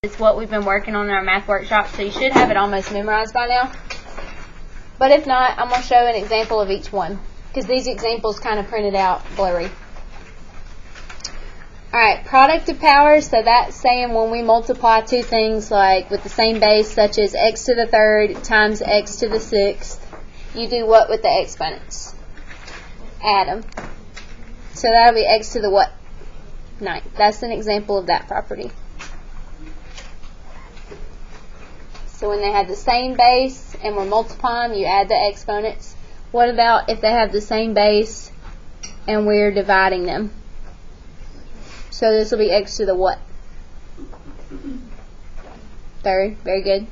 It's what we've been working on in our math workshop, so you should have it almost memorized by now. But if not, I'm going to show an example of each one, because these examples kind of printed out blurry. Alright, product of powers, so that's saying when we multiply two things like with the same base, such as x to the third times x to the sixth, you do what with the exponents? Add them. So that'll be x to the what? Ninth. That's an example of that property. So when they have the same base and we're multiplying, you add the exponents. What about if they have the same base and we're dividing them? So this will be x to the what? Third. Very good.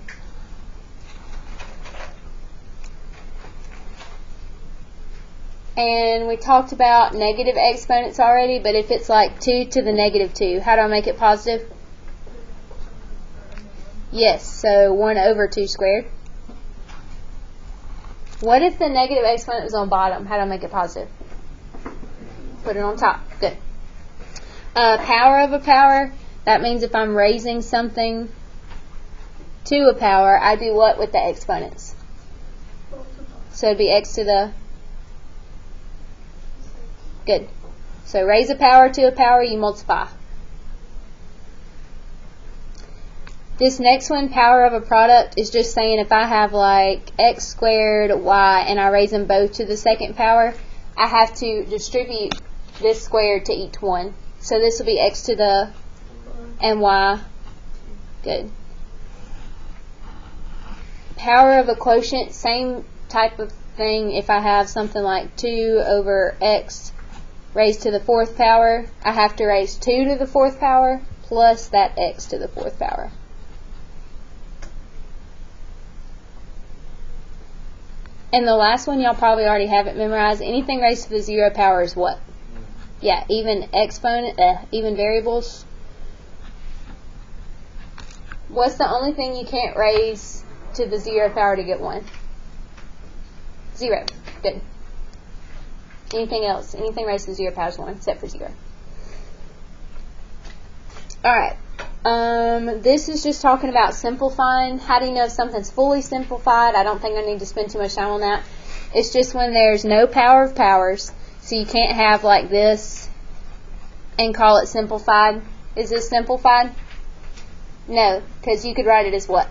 And we talked about negative exponents already, but if it's like 2 to the negative 2, how do I make it positive? Yes, so 1 over 2 squared. What if the negative exponent was on bottom? How do I make it positive? Put it on top. Good. Power of a power, that means if I'm raising something to a power, I do what with the exponents? So it'd be x to the... Good. So raise a power to a power, you multiply. This next one, power of a product, is just saying if I have like x squared, y, and I raise them both to the second power, I have to distribute this squared to each one. So this will be x to the and y. Good. Power of a quotient, same type of thing. If I have something like 2 over x raised to the fourth power, I have to raise 2 to the fourth power plus that x to the fourth power. And the last one, y'all probably already have it memorized. Anything raised to the 0 power is what? Yeah, even exponent, even variables. What's the only thing you can't raise to the 0 power to get 1? 0. Good. Anything else? Anything raised to the 0 power is 1, except for 0. Alright. This is just talking about simplifying. How do you know if something's fully simplified? I don't think I need to spend too much time on that. It's just when there's no power of powers, so you can't have like this and call it simplified. Is this simplified? No, because you could write it as what?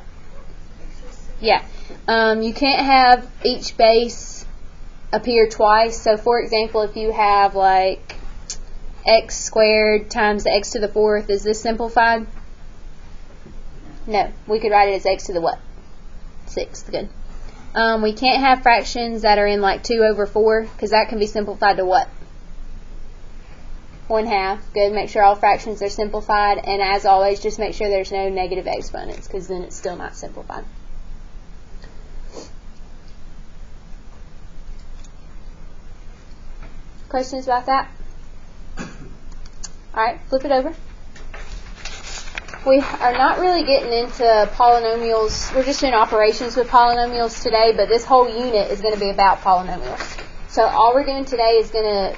Yeah. You can't have each base appear twice. So for example, if you have like x squared times x to the fourth, is this simplified? No, we could write it as x to the what? Sixth. Good. We can't have fractions that are in like 2 over 4, because that can be simplified to what? 1/2. Good. Make sure all fractions are simplified, and as always, just make sure there's no negative exponents, because then it's still not simplified. Questions about that? Alright, flip it over. We are not really getting into polynomials. We're just doing operations with polynomials today, but this whole unit is going to be about polynomials. So all we're doing today is going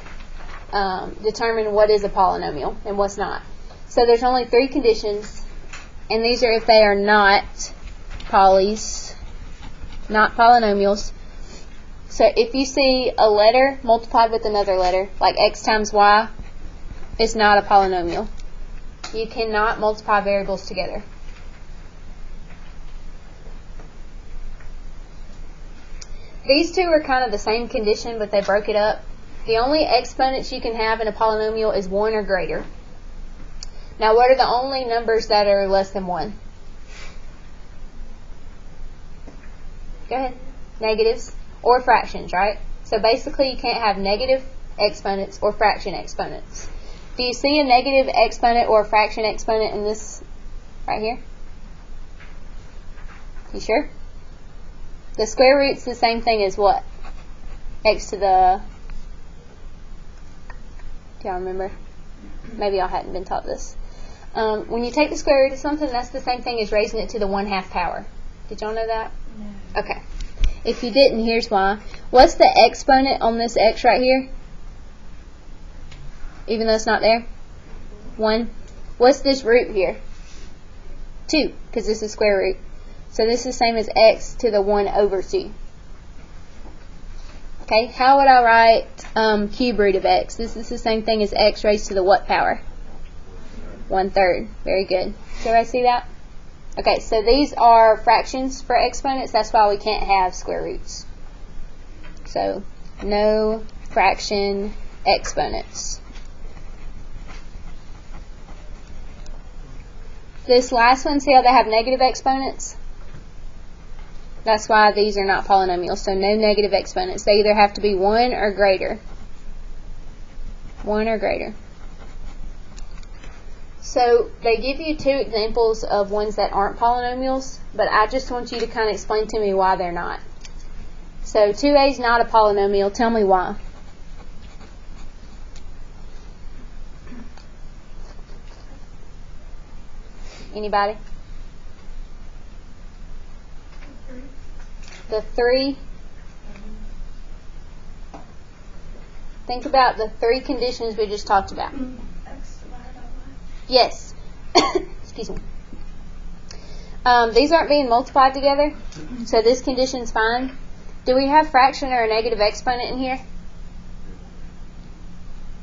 to determine what is a polynomial and what's not. So there's only 3 conditions, and these are if they are not polys, not polynomials. So if you see a letter multiplied with another letter, like x times y, it's not a polynomial. You cannot multiply variables together. These two are kind of the same condition, but they broke it up. The only exponents you can have in a polynomial is 1 or greater. Now, what are the only numbers that are less than 1? Go ahead. Negatives or fractions, right? So basically, you can't have negative exponents or fraction exponents. Do you see a negative exponent or a fraction exponent in this right here? You sure? The square root's the same thing as what? X to the... Do y'all remember? Maybe y'all hadn't been taught this. When you take the square root of something, that's the same thing as raising it to the 1/2 power. Did y'all know that? No. Okay. If you didn't, here's why. What's the exponent on this x right here? Even though it's not there? 1. What's this root here? 2, because this is square root. So this is the same as x to the 1 over 2. Okay, how would I write cube root of x? This is the same thing as x raised to the what power? 1/3. Very good. Does everybody see that? Okay, so these are fractions for exponents. That's why we can't have square roots. So, no fraction exponents. This last one, see how they have negative exponents? That's why these are not polynomials. So no negative exponents. They either have to be 1 or greater. 1 or greater. So they give you 2 examples of ones that aren't polynomials, but I just want you to kind of explain to me why they're not. So 2a is not a polynomial. Tell me why. Anybody? The 3. Think about the 3 conditions we just talked about. Yes. Excuse me. These aren't being multiplied together, so this condition's fine. Do we have fraction or a negative exponent in here?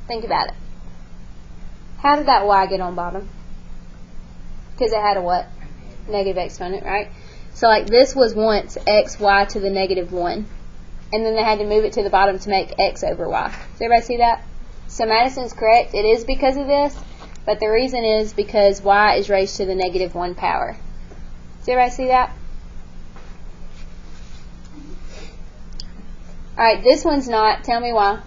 Think about it. How did that y get on bottom? Because it had a what? Negative exponent, right? So like this was once x y to the negative 1. And then they had to move it to the bottom to make x over y. Does everybody see that? So Madison's correct. It is because of this. But the reason is because y is raised to the negative 1 power. Does everybody see that? Alright, this one's not. Tell me why.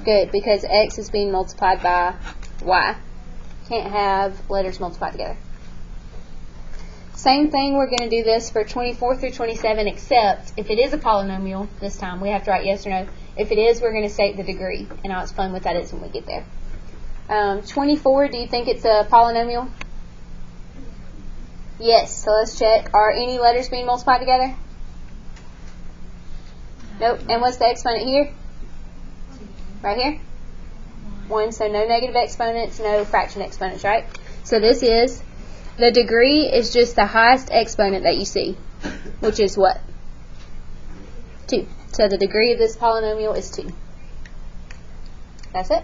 Good, because x is being multiplied by y. Can't have letters multiplied together. Same thing, we're going to do this for 24 through 27, except if it is a polynomial this time, we have to write yes or no. If it is, we're going to state the degree, and I'll explain what that is when we get there. 24, do you think it's a polynomial? Yes, so let's check. Are any letters being multiplied together? Nope. And what's the exponent here? Right here? 1, so no negative exponents, no fraction exponents, right? So this is, the degree is just the highest exponent that you see, which is what? 2. So the degree of this polynomial is 2. That's it.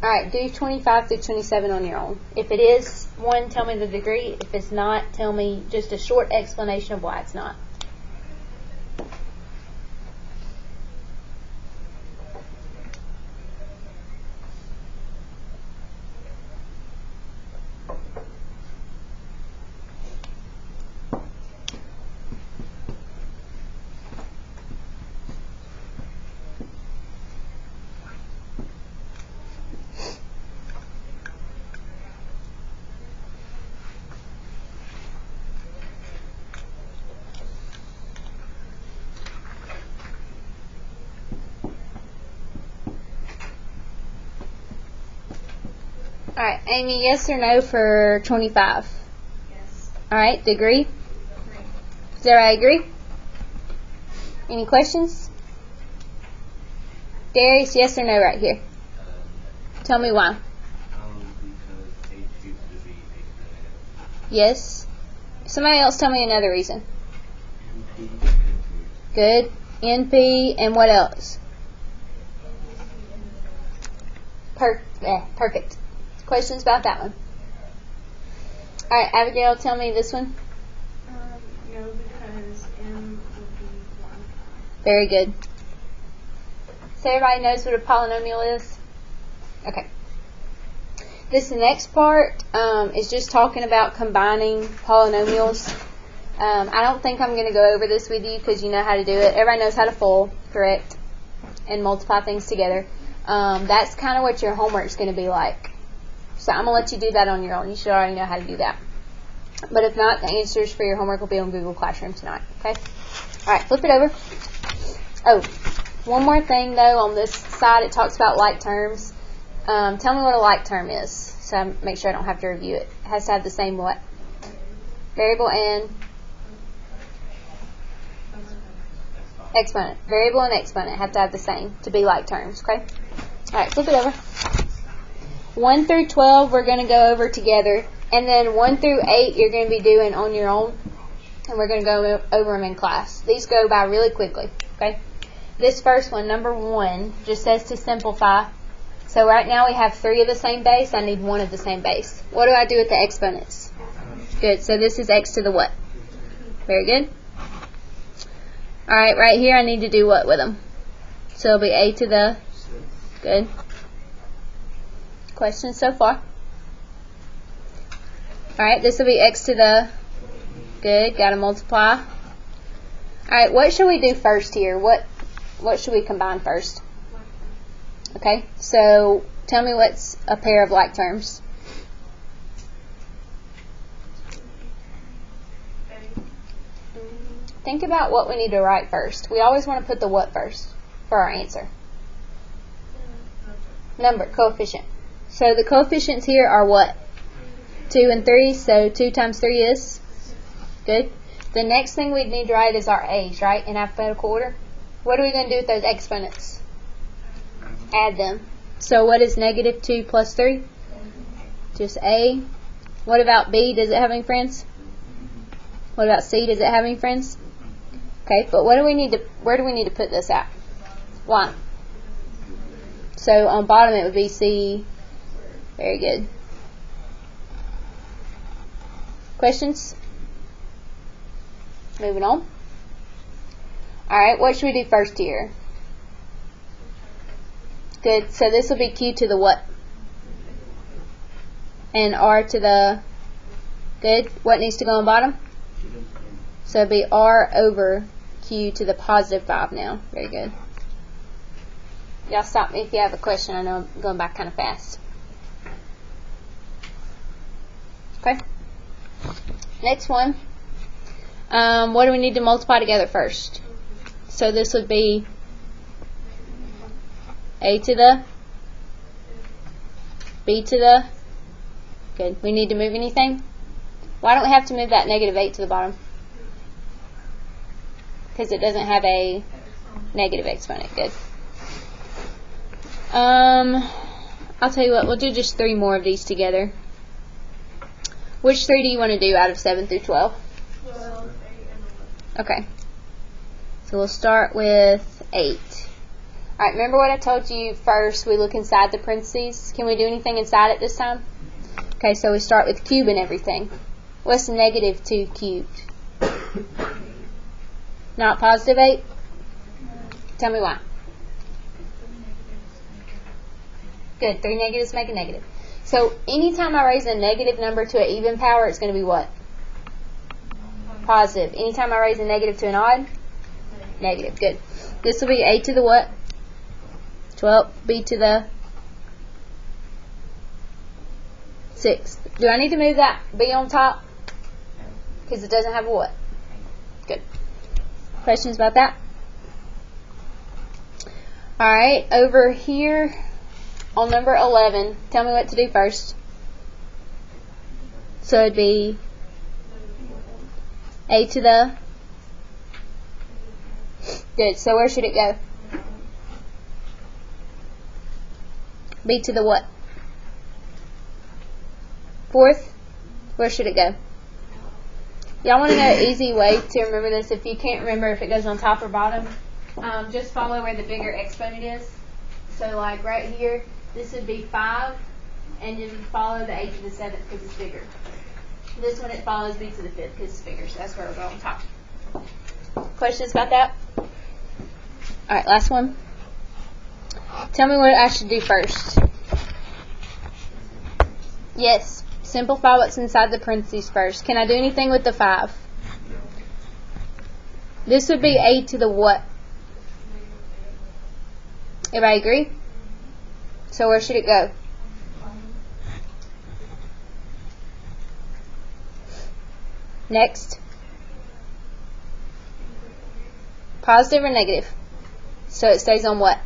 Alright, do 25 through 27 on your own. If it is 1, tell me the degree. If it's not, tell me just a short explanation of why it's not. Alright, Amy, yes or no for 25? Yes. Alright, degree? Does everybody agree? Any questions? Darius, yes or no right here? Tell me why. Because h used to be h negative. Yes. Somebody else tell me another reason. Good. NP, and what else? Perfect. Questions about that one? Alright, Abigail, tell me this one. No, because m would be 1. Very good. So everybody knows what a polynomial is? Okay. This next part is just talking about combining polynomials. I don't think I'm going to go over this with you because you know how to do it. Everybody knows how to fold, correct, and multiply things together. That's kind of what your homework's going to be like. So I'm going to let you do that on your own. You should already know how to do that. But if not, the answers for your homework will be on Google Classroom tonight. Okay? Alright, flip it over. Oh, one more thing though. On this side it talks about like terms. Tell me what a like term is, so I make sure I don't have to review it. It has to have the same what? Variable and Exponent. Variable and exponent have to have the same to be like terms, okay? Alright, flip it over. 1 through 12 we're going to go over together, and then 1 through 8 you're going to be doing on your own, and we're going to go over them in class. These go by really quickly, okay? This first one, number 1, just says to simplify. So right now we have 3 of the same base. I need 1 of the same base. What do I do with the exponents? Good. So this is x to the what? Very good. Alright, right here I need to do what with them? So it'll be a to the, good. Questions so far? Alright, this will be x to the, good, got to multiply. Alright, what should we do first here? What should we combine first? Okay, so tell me what's a pair of like terms. Think about what we need to write first. We always want to put the what first for our answer. Number, coefficient. So the coefficients here are what? 2 and 3, so 2 times 3 is? Good. The next thing we need to write is our a's, right, in alphabetical order. What are we going to do with those exponents? Add them. So what is negative 2 plus 3? Just a. What about b? Does it have any friends? What about c? Does it have any friends? Okay, but where do we need to put this at? Why? So on bottom it would be c. Very good. Questions? Moving on. Alright, what should we do first here? Good, so this will be q to the what? And r to the, good, what needs to go on bottom? So it'll be r over q to the positive 5 now. Very good. Y'all stop me if you have a question. I know I'm going back kind of fast. Okay. Next one. What do we need to multiply together first? So this would be a to the, b to the, good. We need to move anything? Why don't we have to move that negative 8 to the bottom? Because it doesn't have a negative exponent. Good. I'll tell you what, we'll do just 3 more of these together. Which 3 do you want to do out of 7 through 12? 12, 8, and 11. Okay. So we'll start with 8. Alright, remember what I told you first, we look inside the parentheses. Can we do anything inside it this time? Okay, so we start with cube and everything. What's negative 2 cubed? Not positive 8? Tell me why. Good, 3 negatives make a negative. So anytime I raise a negative number to an even power, it's going to be what? Positive. Anytime I raise a negative to an odd? Negative. Good. This will be a to the what? 12. B to the 6. Do I need to move that B on top? Because it doesn't have a what? Good. Questions about that? Alright, over here on number 11, tell me what to do first. So it'd be a to the, good, so where should it go? B to the what? 4th? Where should it go? Y'all want to know an easy way to remember this? If you can't remember if it goes on top or bottom, just follow where the bigger exponent is. So like right here, this would be 5, and you would follow the a to the 7th because it's bigger. This one it follows b to the 5th because it's bigger, so that's where we'll go on top. Questions about that? Alright, last one. Tell me what I should do first. Yes, simplify what's inside the parentheses first. Can I do anything with the 5? This would be a to the what? Everybody agree? So where should it go? Next. Positive or negative? So it stays on what?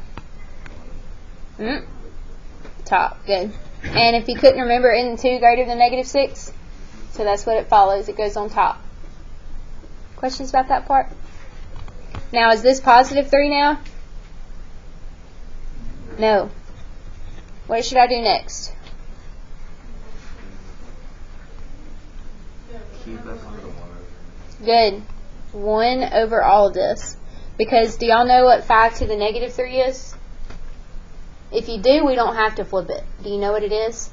Top. Good. And if you couldn't remember, isn't 2 greater than negative 6? So that's what it follows. It goes on top. Questions about that part? Now, is this positive 3 now? No. What should I do next? Keep us on the 1 over. Good. 1 over all of this. Because do y'all know what 5 to the negative 3 is? If you do, we don't have to flip it. Do you know what it is?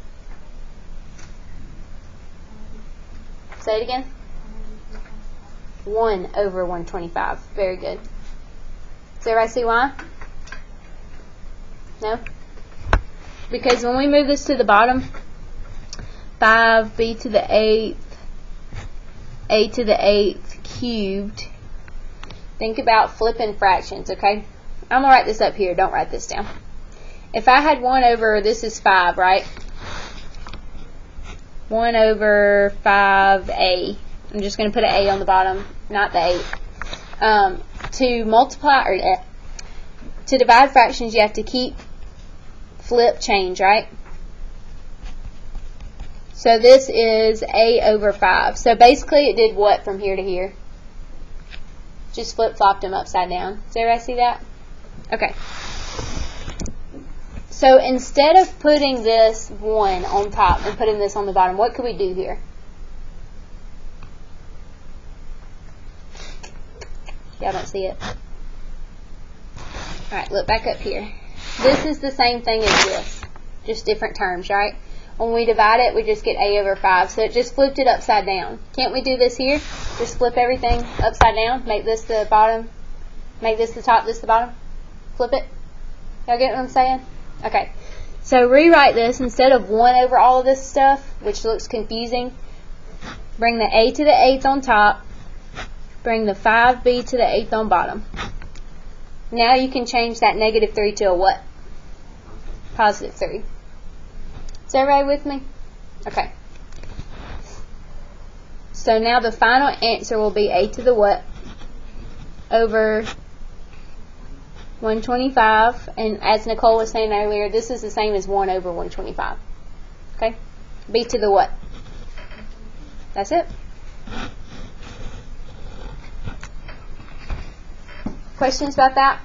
Say it again. 1 over 125. Very good. Does everybody see why? No? Because when we move this to the bottom, 5b to the 8th, a to the 8th cubed. Think about flipping fractions, okay? I'm going to write this up here. Don't write this down. If I had 1 over, this is 5, right? 1 over 5a. I'm just going to put an a on the bottom, not the 8. To multiply, or to divide fractions, you have to keep, flip, change, right? So this is a over 5. So basically it did what from here to here? Just flip-flopped them upside down. Does everybody see that? Okay. So instead of putting this 1 on top and putting this on the bottom, what could we do here? Y'all don't see it. Alright, look back up here. This is the same thing as this, just different terms, right? When we divide it, we just get a over 5. So it just flipped it upside down. Can't we do this here? Just flip everything upside down. Make this the bottom. Make this the top, this the bottom. Flip it. Y'all get what I'm saying? Okay. So rewrite this. Instead of 1 over all of this stuff, which looks confusing, bring the a to the 8th on top. Bring the 5b to the 8th on bottom. Now you can change that negative 3 to a what? Positive 3. Is everybody with me? Okay. So now the final answer will be a to the what? Over 125. And as Nicole was saying earlier, this is the same as 1 over 125. Okay? B to the what? That's it. Questions about that?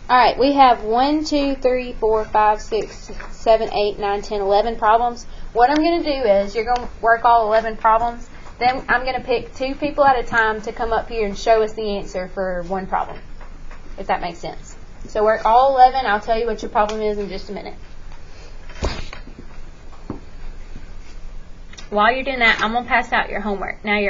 Alright, we have 1, 2, 3, 4, 5, 6, 7, 8, 9, 10, 11 problems. What I'm going to do is, you're going to work all 11 problems. Then I'm going to pick 2 people at a time to come up here and show us the answer for one problem. If that makes sense. So work all 11. I'll tell you what your problem is in just a minute. While you're doing that, I'm going to pass out your homework. Now your